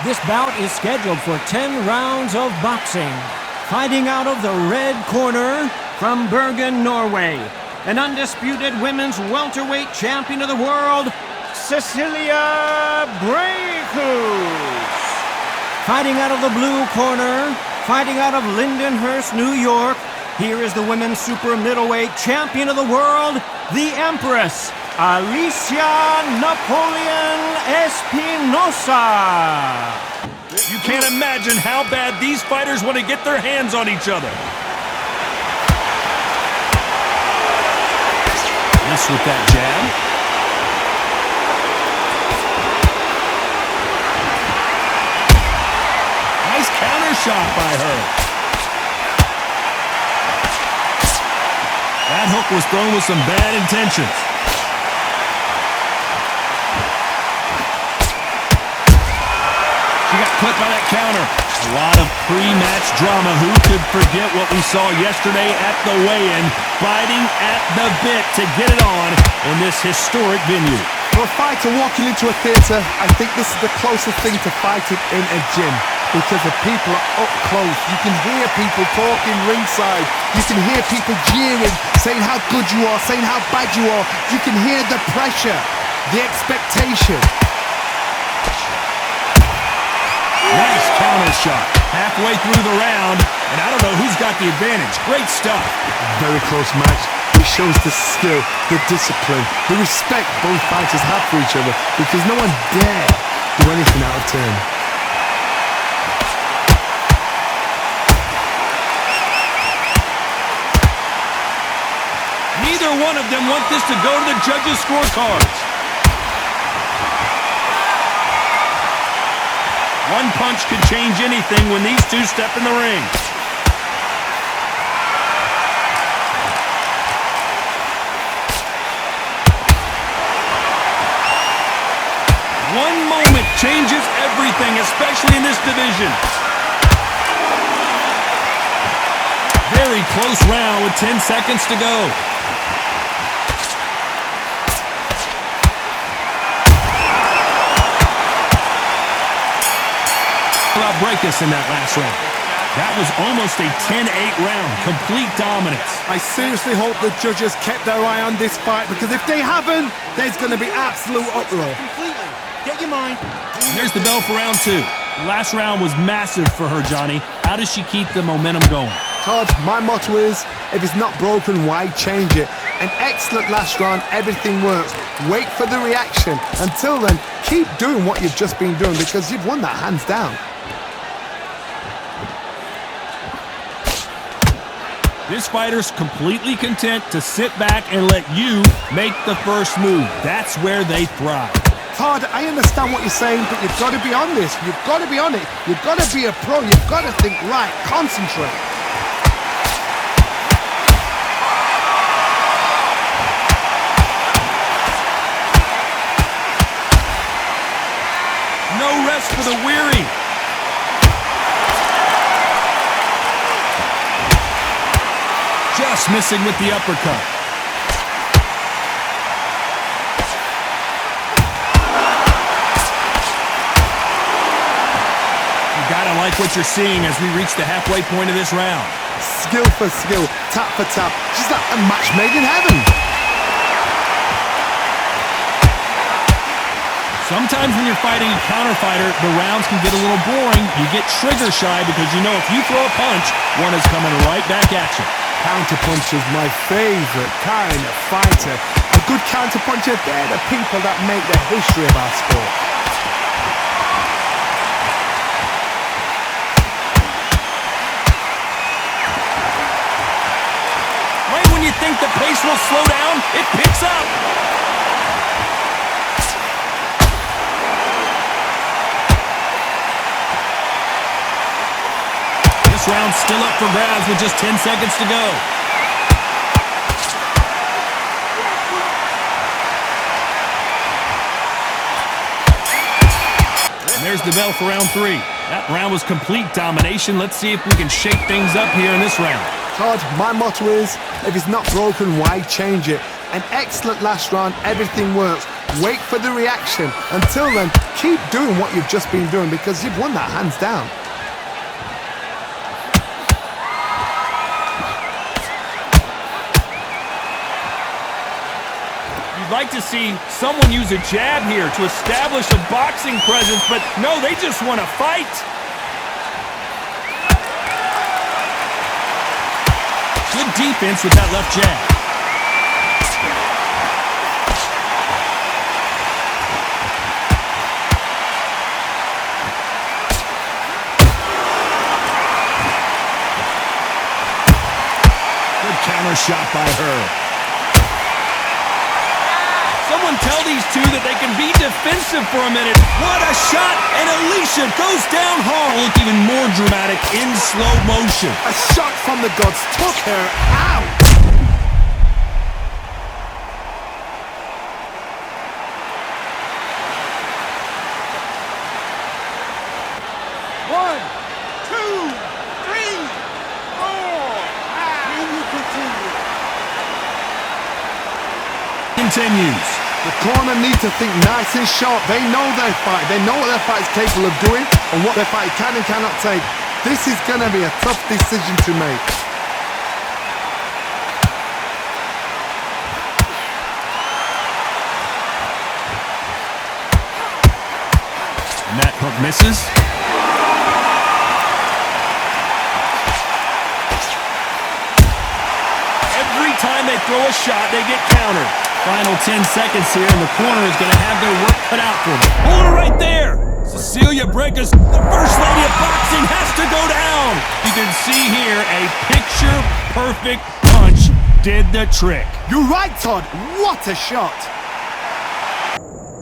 This bout is scheduled for 10 rounds of boxing. Fighting out of the red corner from Bergen, Norway, an undisputed women's welterweight champion of the world, Cecilia BRAEKHUS. Fighting out of the blue corner, fighting out of Lindenhurst, New York, here is the women's super middleweight champion of the world, the Empress, Alicia Napoleon Espinosa. You can't imagine how bad these fighters want to get their hands on each other. Miss with that jab. Nice counter shot by her. That hook was thrown with some bad intentions. She got clipped by that counter. A lot of pre-match drama. Who could forget what we saw yesterday at the weigh-in, biting at the bit to get it on in this historic venue. For a fighter walking into a theatre, I think this is the closest thing to fighting in a gym, because the people are up close. You can hear people talking ringside. You can hear people jeering, saying how good you are, saying how bad you are. You can hear the pressure, the expectation. Nice counter shot. Halfway through the round, and I don't know who's got the advantage. Great stuff. Very close match. It shows the skill, the discipline, the respect both fighters have for each other, because no one dare do anything out of turn. Neither one of them want this to go to the judges' scorecards. One punch could change anything when these two step in the ring. One moment changes everything, especially in this division. Very close round with 10 seconds to go. BRAEKHUS in that last round. That was almost a 10-8 round, complete dominance. I seriously hope the judges kept their eye on this fight, because if they haven't, there's going to be absolute uproar. Completely. Get your mind. There's the bell for round 2. The last round was massive for her, Johnny. How does she keep the momentum going? Todd, my motto is, if it's not broken, why change it? An excellent last round, everything works. Wait for the reaction. Until then, keep doing what you've just been doing, because you've won that hands down. This fighter's completely content to sit back and let you make the first move. That's where they thrive. Todd, I understand what you're saying, but you've got to be on this. You've got to be on it. You've got to be a pro. You've got to think right. Concentrate. No rest for the weary. Just missing with the uppercut. You gotta like what you're seeing as we reach the halfway point of this round. Skill for skill, tap for tap. She's like a match made in heaven. Sometimes when you're fighting a counter fighter, the rounds can get a little boring. You get trigger shy because you know if you throw a punch, one is coming right back at you. Counterpuncher's my favorite kind of fighter. A good counterpuncher, they're the people that make the history of our sport. Right when you think the pace will slow down, it picks up. This round's still up for grabs with just 10 seconds to go. And there's the bell for round 3. That round was complete domination. Let's see if we can shake things up here in this round. Todd, my motto is, if it's not broken, why change it? An excellent last round, everything works. Wait for the reaction. Until then, keep doing what you've just been doing because you've won that hands down. You'd like to see someone use a jab here to establish a boxing presence, but no, they just want to fight. Good defense with that left jab. Good counter shot by her. Someone tell these two that they can be defensive for a minute. What a shot! And Alicia goes down hard. Look even more dramatic in slow motion. A shot from the gods took her out. One, two, three, four. Can you continue? Continues. The corner need to think nice and sharp. They know their fight. They know what their fight is capable of doing and what their fight can and cannot take. This is going to be a tough decision to make. And that hook misses. Every time they throw a shot, they get countered. Final 10 seconds here, and the corner is going to have their work cut out for them. Hold it right there. Cecilia BRAEKHUS, the first lady of boxing, has to go down. You can see here a picture-perfect punch did the trick. You're right, Todd. What a shot.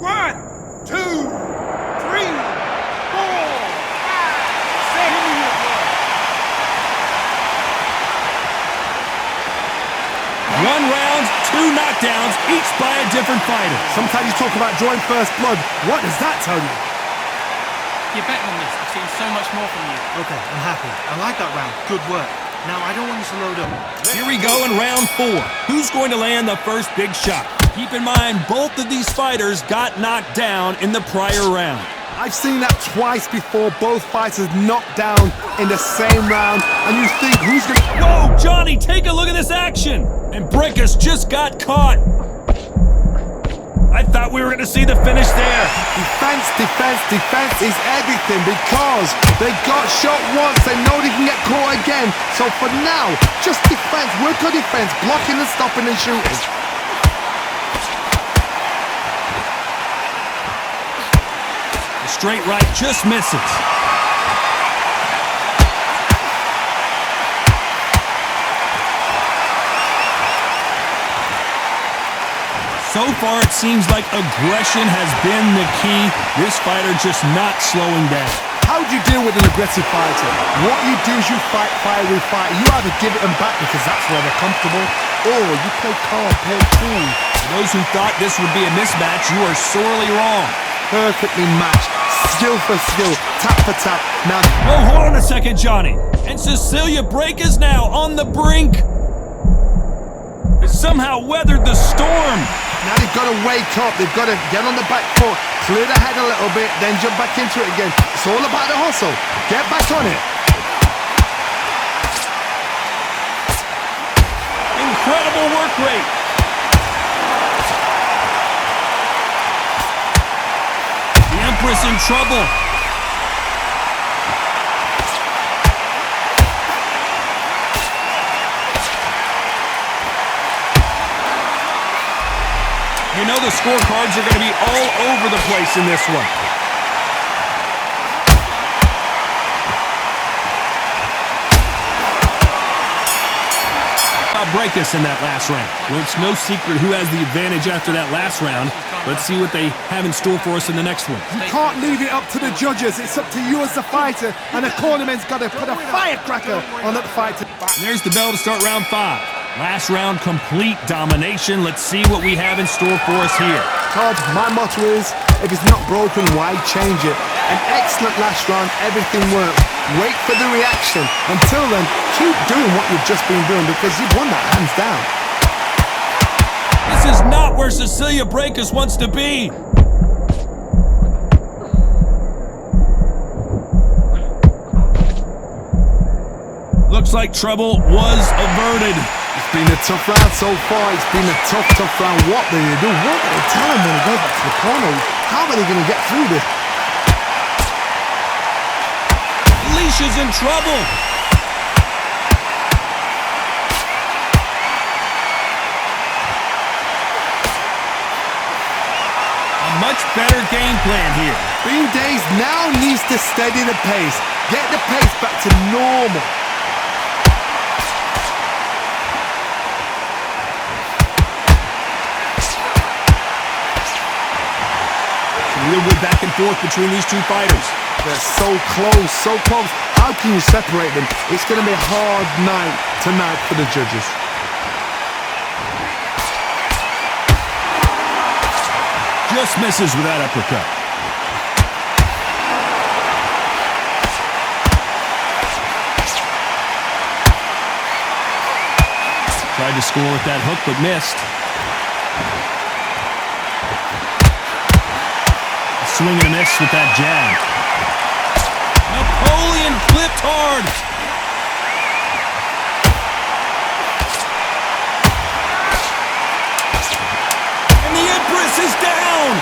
1, 2, 3, 4, 5, 6. 1 round, 2 knockdowns, each by a different fighter. Sometimes you talk about drawing first blood. What does that tell you? You're betting on this. I've seen so much more from you. Okay, I'm happy. I like that round. Good work. Now, I don't want you to load up. Here we go in round 4. Who's going to land the first big shot? Keep in mind, both of these fighters got knocked down in the prior round. I've seen that twice before. Both fighters knocked down in the same round. And you think, who's going to... Whoa, Johnny, take a look at this action. And BRAEKHUS just got caught. I thought we were going to see the finish there. Defense, defense, defense is everything because they got shot once. They know they can get caught again. So for now, just defense. Work on defense. Blocking and stopping and shooting. The straight right just misses. So far, it seems like aggression has been the key. This fighter just not slowing down. How do you deal with an aggressive fighter? What you do is you fight fire with fire. You either give it them back because that's where they're comfortable, or you play calm, play cool. For those who thought this would be a mismatch, you are sorely wrong. Perfectly matched. Skill for skill. Tap for tap. Now... Oh, hold on a second, Johnny. And Cecilia BRAEKHUS now on the brink. Has somehow weathered the storm. Now they've got to wake up. They've got to get on the back foot, clear the head a little bit, then jump back into it again. It's all about the hustle. Get back on it. Incredible work rate. The Empress in trouble. You know the scorecards are going to be all over the place in this one. BRAEKHUS in that last round. Well, it's no secret who has the advantage after that last round. Let's see what they have in store for us in the next one. You can't leave it up to the judges. It's up to you as the fighter, and the cornerman's got to put a firecracker on that fighter. And there's the bell to start round 5. Last round, complete domination. Let's see what we have in store for us here. Todd, my motto is, if it's not broken, why change it? An excellent last round, everything worked. Wait for the reaction. Until then, keep doing what you've just been doing because you've won that hands down. This is not where Cecilia BRAEKHUS wants to be. Looks like trouble was averted. It's been a tough round so far. It's been a tough round. What do you do? What do they tell him when he goes back to the corner? How are they going to get through this? Alicia's in trouble. A much better game plan here. Bean Days now needs to steady the pace. Get the pace back to normal. Real good back and forth between these two fighters. They're so close, so close. How can you separate them? It's going to be a hard night tonight for the judges. Just misses with that uppercut. Tried to score with that hook, but missed. Swing and a miss with that jab. Napoleon flipped hard. And the Empress is down.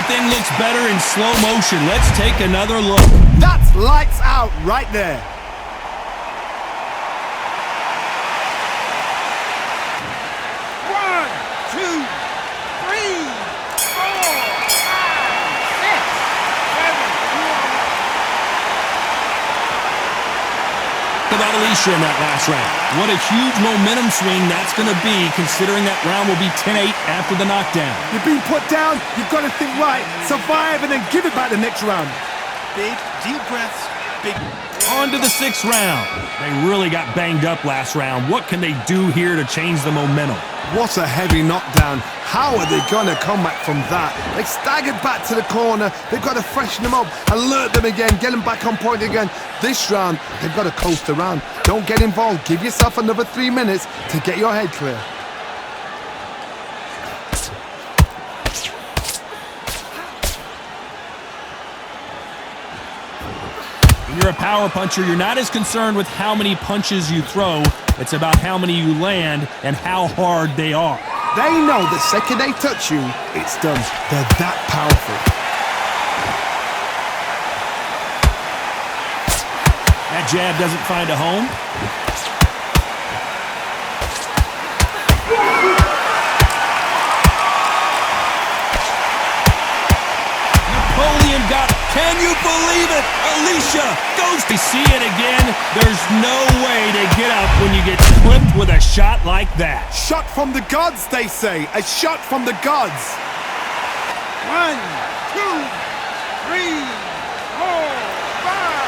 Thing looks better in slow motion. Let's take another look. That's lights out right there. One, two, three, four, five, six, seven. About Alicia in that last round. What a huge momentum swing that's going to be, considering that round will be 10-8 after the knockdown. You've been put down. You've got to think right, survive, and then give it back the next round. Big, deep breaths. Big. On to the 6th round. They really got banged up last round. What can they do here to change the momentum? What a heavy knockdown. How are they going to come back from that? They staggered back to the corner. They've got to freshen them up, alert them again, get them back on point again. This round, they've got to coast around. Don't get involved. Give yourself another 3 minutes to get your head clear. When you're a power puncher, you're not as concerned with how many punches you throw. It's about how many you land and how hard they are. They know the second they touch you, it's done. They're that powerful. That jab doesn't find a home. Napoleon got, can you believe it? Alicia goes to see it again. There's no way to get up when you get clipped with a shot like that. Shot from the gods, they say. A shot from the gods. 1, 2, 3, 4, 5,